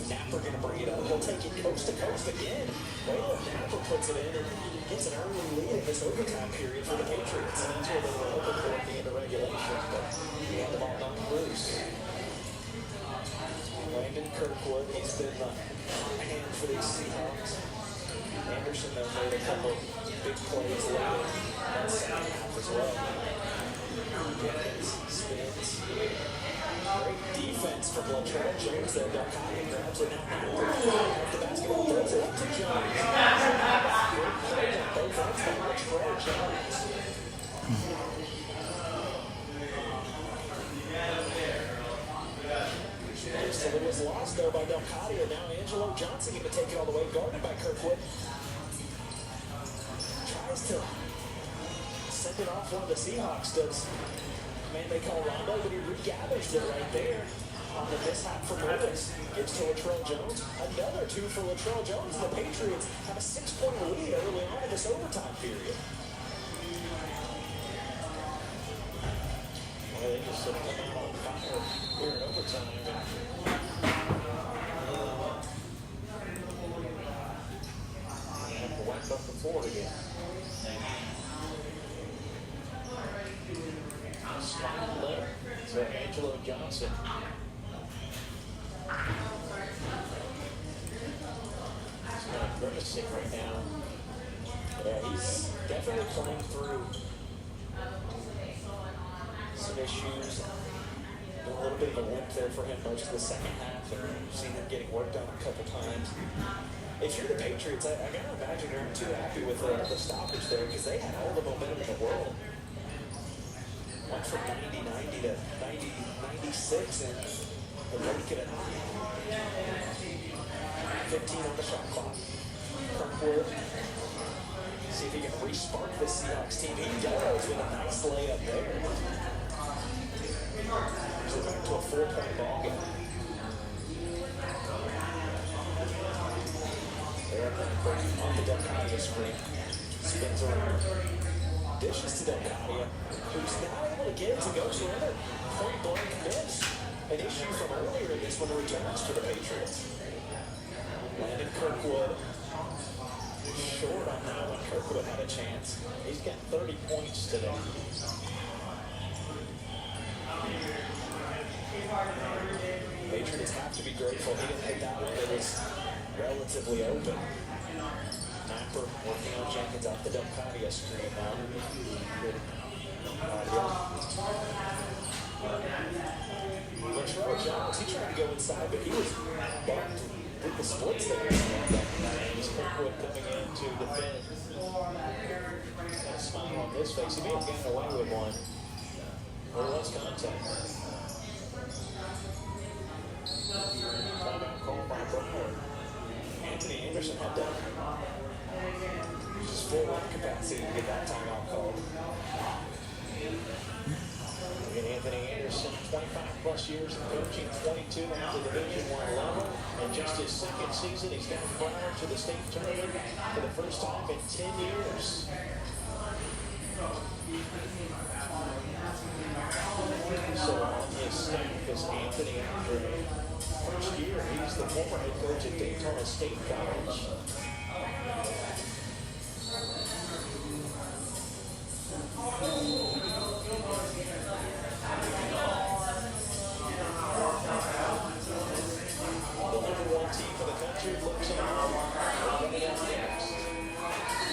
Napper going to bring it up. He'll take it coast to coast again. Waylon Napper puts it in and gets an early lead in this overtime period for the Patriots. And that's what they were hoping for at the end of regulation. But he had the ball knocked loose. Landon Kirkwood, he's been a hand for these Seahawks. Anderson, though, made a couple big plays late in that second half as well. Jenkins spins. Great defense from Latrell Jones there. Delcati grabs it. The basketball throws it up to Jones. Great play on both ends by Latrell Jones. So it was lost though by Delcati, and now Angelo Johnson going to take it all the way, guarded by Kirkwood. Tries to send it off one of the Seahawks, does man they call Rondo, but he regathers it right there on the mishap from Lewis. Gives to Latrell Jones. Another two for Latrell Jones. The Patriots have a 6-point lead early on in this overtime period. Well, they just come out on fire here in overtime. And whacked up the floor again. Spot left for Angelo Johnson. He's kind of grimacing right now. Yeah, he's definitely coming through some issues. A little bit of a limp there for him most of the second half, and we've seen him getting worked on a couple times. If you're the Patriots, I gotta imagine you're too happy with the stoppage there, because they had all the momentum in the world. Went from 90-90 to 90-96, and they're making it 15 on the shot clock. Kirkwood, see if he can re-spark this Seahawks team. He does with a nice layup there. So back to a 4-point ball game. There on the Delcadia screen. Spins around. Dishes to Delcadia, who's not able to get it to go. So another point-blank miss. An issue from earlier in this one returns for the Patriots. Landon Kirkwood short on that one. Kirkwood had a chance. He's got 30 points today. Patriots have to be grateful he didn't hit that one. It was relatively open. Napper working on Jenkins off the Delcadia screen now. Latrell Jones, he tried to go inside, but he was bumped with the splits there. Kirkwood coming in to defend. Got a smile on his face. He may have gotten away with one. There was contact. Timeout called by Brown. Anthony Anderson had done just full run capacity to get that timeout called. Again, Anthony Anderson, 25 plus years in coaching, 22 at the Division I level, and just his second season, he's got Broward to the state tournament for the first time in 10 years. So on his staff is Anthony Andre. First year, he's the former head coach at Daytona State College. The #1 team for the country looks on. Running out next.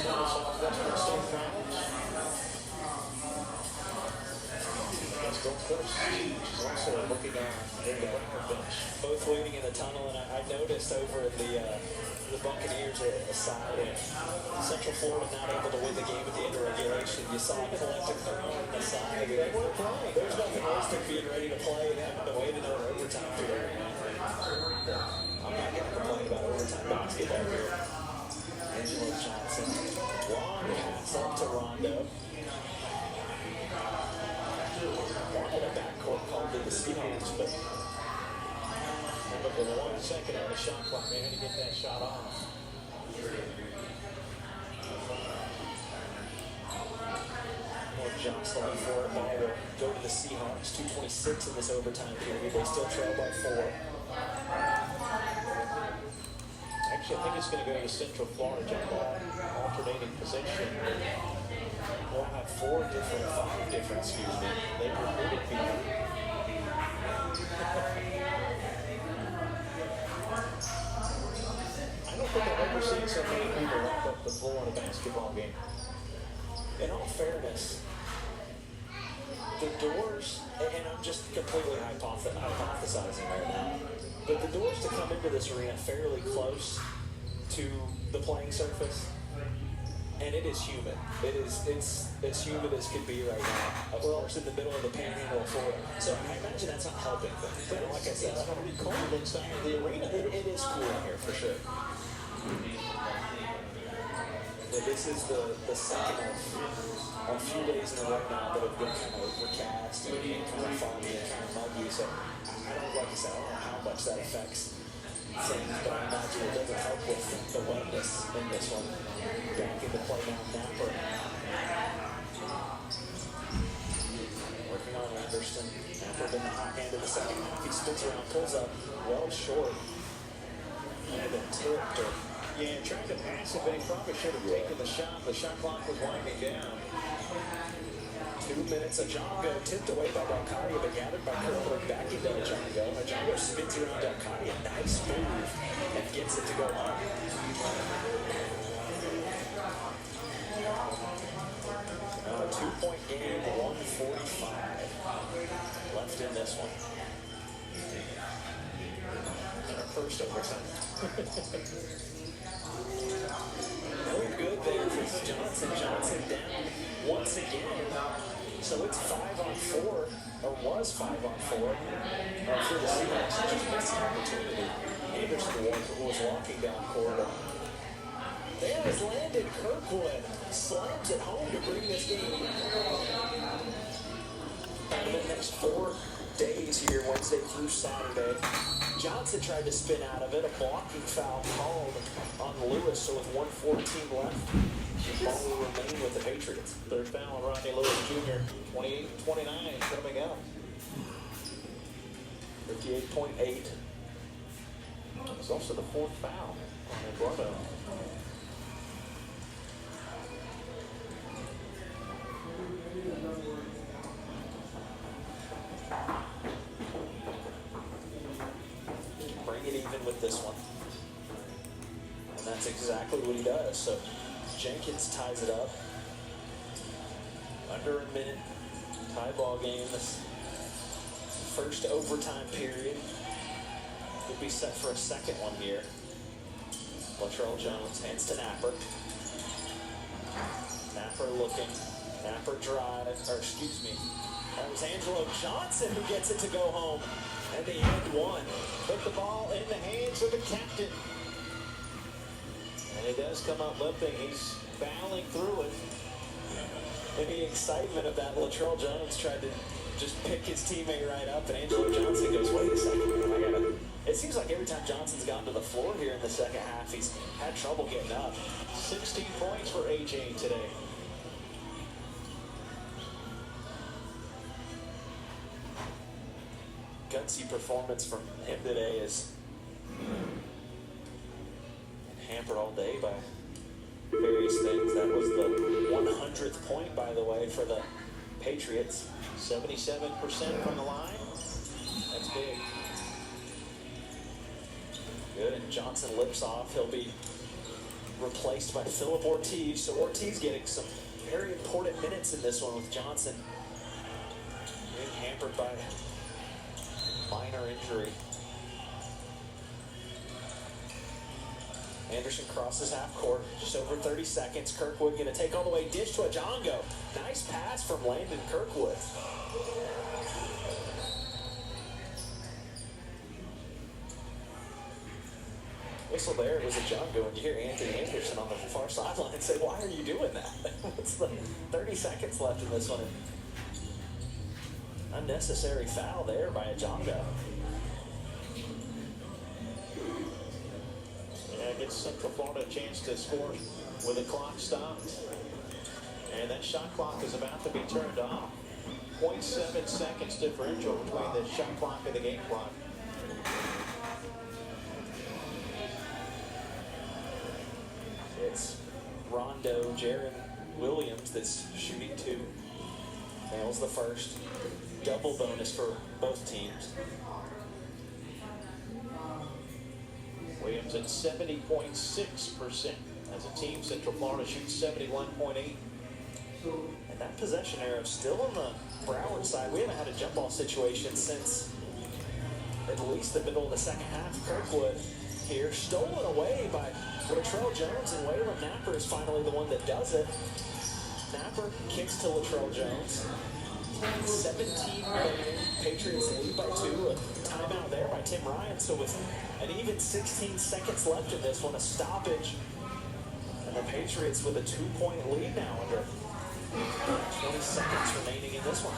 Southwestern State College. Gulf Coast, she's also looking on the Broward bench. Both waiting in the tunnel, and I noticed over at the Buccaneers aside, and Central Florida not able to win the game at the end of regulation. You saw them collecting their own aside. They weren't playing. There's nothing worse than being ready to play and having to wait another overtime period. I'm not going to complain about overtime basketball here. Angelo Johnson, long pass up to Rondo. Wanted a backcourt called to the Seahawks, but with 1 second on the shot clock, they had to get that shot off. More jostling for it. Ball will go to the Seahawks. 2:26 in this overtime period. They still trail by 4. Actually, I think it's going to go to Central Florida. Jump ball, alternating possession. We'll have 5 different, excuse me. They've recruited people. I don't think I've ever seen so many people wrap up the floor in a basketball game. In all fairness, the doors, and I'm just completely hypothesizing right now, but the doors to come into this arena fairly close to the playing surface, and it is humid. It's as humid as could be right now. Of course, in the middle of the panhandle of Florida. So I imagine that's not helping things. But like I said, it's going to be cold inside of the arena. It is cool in here for sure. But this is the second of a few days in a row now that have been kind of overcast and kind of foggy and kind of muggy. So I don't, like I said, I don't know how much that affects things, but I imagine it doesn't help with the wetness in this one. Back into play now, Napper. Working on Anderson. Napper been the hot hand of the second half. He spins around, pulls up, well short. And then tipped or... Yeah, trying to pass it, but he probably should have taken the shot. The shot clock was winding down. 2 minutes. Ajongo tipped away by Dalcadia, but gathered by Kirkwood back into Ajongo. Ajongo spins around Dalcadia. Nice move. And gets it to go home. A 2-point game, 1:45 left in this one. And our first overtime. No good there for Johnson. Johnson down once again. So it's 5-on-4, or was 5-on-4 for the Seahawks. Just missed an opportunity. Anderson was walking down corridor. There is Landon Kirkwood. Slams it home to bring this game. In the next 4 days here, Wednesday through Saturday. Johnson tried to spin out of it. A blocking foul called on Lewis, so with 1:14 left, the ball will remain with the Patriots. Third foul on Rodney Lewis Jr. 28-29 coming up. 58.8. It's also the 4th foul on Eduardo. With this one. And that's exactly what he does. So Jenkins ties it up. Under a minute. Tie ball game. This first overtime period. Could be set for a second one here. Latrell Jones hands to Napper. Napper looking. Napper drives. Or excuse me. That was Angelo Johnson who gets it to go home. And the end one. Put the ball in the hands of the captain. And it does come out limping. He's battling through it. In the excitement of that, Latrell Jones tried to just pick his teammate right up, and Angelo Johnson goes, wait a second, It seems like every time Johnson's gotten to the floor here in the second half, he's had trouble getting up. 16 points for AJ today. Gutsy performance from him today is hampered all day by various things. That was the 100th point, by the way, for the Patriots. 77% from the line. That's big. Good, and Johnson lips off. He'll be replaced by Philip Ortiz. So Ortiz getting some very important minutes in this one with Johnson being hampered by minor injury. Anderson crosses half court, just over 30 seconds. Kirkwood going to take all the way, dish to Ajongo. Nice pass from Landon Kirkwood. Whistle there, it was Ajongo, and you hear Anthony Anderson on the far sideline say, why are you doing that? It's the 30 seconds left in this one. Unnecessary foul there by Ajongo. Yeah, it gives Central Florida a chance to score with the clock stopped. And that shot clock is about to be turned off. 0.7 seconds differential between the shot clock and the game clock. It's Rondo, Jaron Williams that's shooting 2. Nails the first. Double bonus for both teams. Williams at 70.6%. As a team, Central Florida shoots 71.8%. And that possession arrow still on the Broward side. We haven't had a jump ball situation since at least the middle of the second half. Kirkwood here, stolen away by Latrell Jones, and Waylon Napper is finally the one that does it. Napper kicks to Latrell Jones. 17 remaining. Patriots lead by 2. A timeout there by Tim Ryan. So with an even 16 seconds left in this one, a stoppage. And the Patriots with a 2-point lead now under 20 seconds remaining in this one.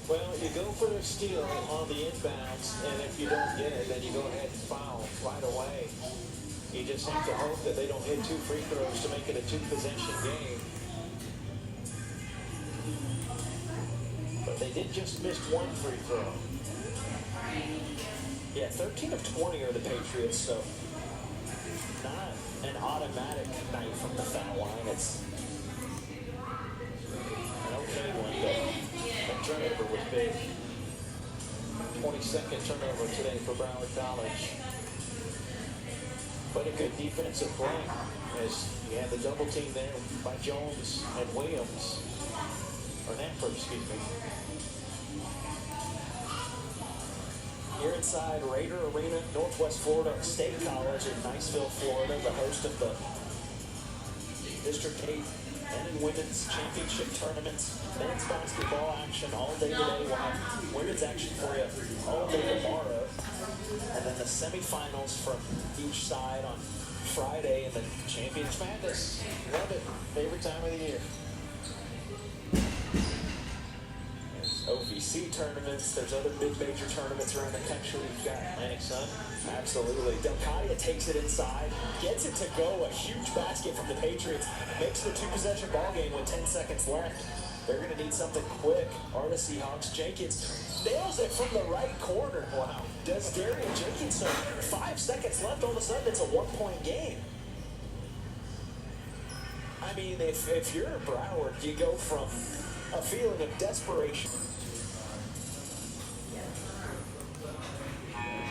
Well, you go for a steal on the inbounds, and if you don't get it, then you go ahead and foul right away. You just have to hope that they don't hit 2 free throws to make it a 2-possession game. But they did just miss 1 free throw. Yeah, 13 of 20 are the Patriots, so not an automatic night from the foul line. It's an okay one, but That turnover was big. 22nd turnover today for Broward College. But a good defensive play as you had the double team there by Jones and Williams. Or Napper, excuse me. Here inside Raider Arena, Northwest Florida State College in Niceville, Florida, the host of the District 8 men and women's championship tournaments. Men's basketball action all day today. We'll have women's action for you all day tomorrow. And then the semifinals from each side on Friday, and then Champions Madness. Love it. Favorite time of the year. OVC tournaments. There's other mid-major tournaments around the country. We've got Atlantic Sun. Absolutely. Delcadia takes it inside, gets it to go. A huge basket from the Patriots. Makes the 2-possession ball game with 10 seconds left. They're going to need something quick. Artis Seahawks. Jenkins nails it from the right corner. Wow. Does Darian Jenkins. So 5 seconds left. All of a sudden, it's a 1-point game. I mean, if you're Broward, you go from a feeling of desperation.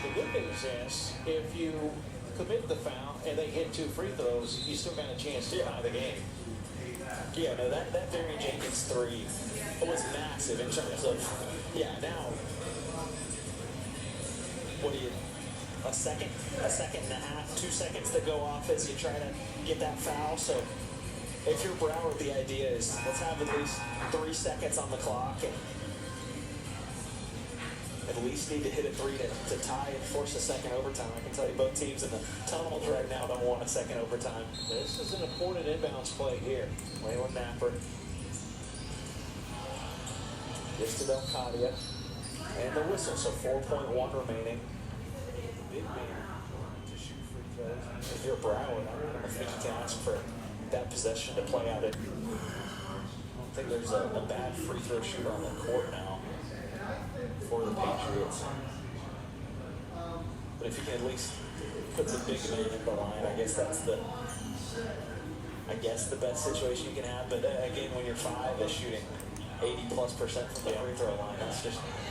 The good news is, if you commit the foul and they hit 2 free throws, you still got a chance to tie the game. Yeah, no, that Darian Jenkins 3 was massive in terms of, now, what do you, a second and a half, 2 seconds to go off as you try to get that foul. So if you're Broward, the idea is let's have at least 3 seconds on the clock and at least need to hit a 3 to tie and force a second overtime. I can tell you both teams in the tunnels right now don't want a second overtime. This is an important inbounds play here. Waylon Napper gives to Delcadia. And the whistle, so 4.1 remaining. Big man to shoot free throws. If you're Broward, I don't think you can ask for that possession to play out. I don't think there's a bad free throw shooter on the court now for the Patriots. But if you can at least put the big man in the line, I guess that's the best situation you can have. But again, when you're 5, is shooting 80+% from the free throw line,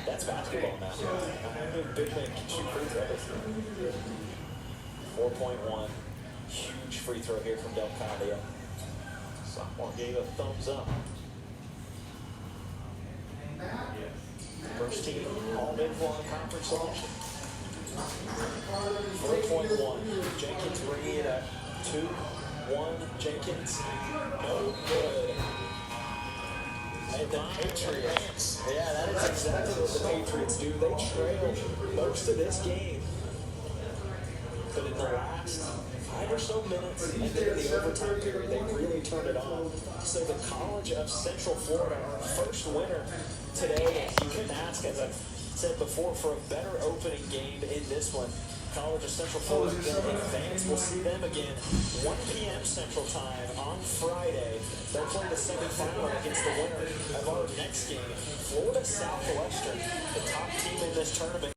that's basketball now. I mean, big man can shoot free throws. 4.1, huge free throw here from Delcadia. Sophomore gave a thumbs up. First team All-Mid-Florida Conference selection. 4.1. Jenkins bringing it up. 2-1. Jenkins. No good. And the Patriots. Yeah, that is exactly what the Patriots do. They trailed most of this game. But in the last 5 or so minutes, and then in the overtime period, they really turned it on. So the College of Central Florida, our first winner today. You couldn't ask, as I said before, for a better opening game in this one. College of Central Florida is going to advance. We'll see them again 1 p.m. Central Time on Friday. They'll play the semifinal against the winner of our next game, Florida Southwestern, the top team in this tournament.